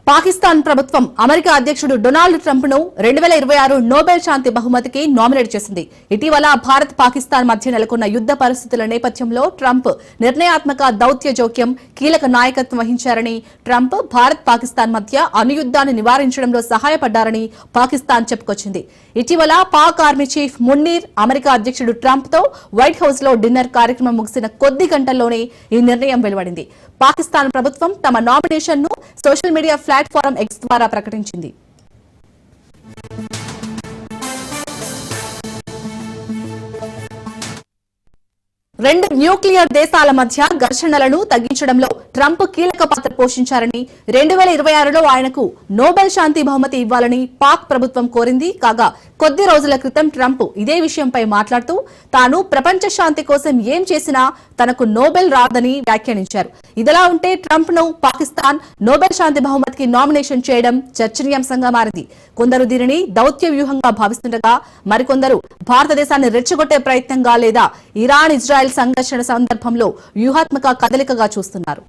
పాకిస్తాన్ ప్రభుత్వం అమెరికా అధ్యక్షుడు Donald Trump ను 2026 నోబెల్ శాంతి బహుమతికి నామినేట్ చేసింది. ఇటీవల భారత్ పాకిస్తాన్ మధ్య నెలకొన్న యుద్ధ పరిస్థితుల నేపథ్యంలో ట్రంప్ నిర్ణయాత్మక దౌత్య జోక్యం కీలక నాయకత్వం వహించారని, ట్రంప్ భారత్ పాకిస్తాన్ మధ్య అణుయుద్ధాన్ని నివారించడంలో సహాయపడ్డారని పాకిస్తాన్ చెప్పుకొచ్చింది. ఇటీవల Pak army chief Munir America అధ్యక్షుడు ట్రంప్ తో వైట్ హౌస్ లో డిన్నర్ కార్యక్రమం ముగిసిన కొద్ది గంటల్లోనే ఈ నిర్ణయం వెలువడింది. పాకిస్తాన్ ప్రభుత్వం తమ నామినేషన్ ను సోషల్ మీడియా ప్లాట్ఫారం ఎక్స్ ద్వారా ప్రకటించింది. రెండు న్యూక్లియర్ దేశాల మధ్య ఘర్షణలను తగ్గించడంలో ట్రంప్ కీలక పాత్ర పోషించారని, 2026లో ఆయనకు నోబెల్ శాంతి బహుమతి ఇవ్వాలని పాక్ ప్రభుత్వం కోరింది. కాగా కొద్ది రోజుల క్రితం ట్రంప్ ఇదే విషయంపై మాట్లాడుతూ తాను ప్రపంచ శాంతి కోసం ఏం చేసినా తనకు నోబెల్ రాదని వ్యాఖ్యానించారు. ఇదిలా ఉంటే ట్రంప్ ను పాకిస్తాన్ నోబెల్ శాంతి బహుమతికి నామినేషన్ చేయడం చర్చనీయాంశంగా మారింది. కొందరు దీనిని దౌత్య వ్యూహంగా భావిస్తుండగా మరికొందరు భారతదేశాన్ని రెచ్చగొట్టే ప్రయత్నంగా లేదా ఇరాన్ ఇజ్రాయెల్ సంఘర్షణ సందర్భంలో వ్యూహాత్మక కదలికగా చూస్తున్నారు.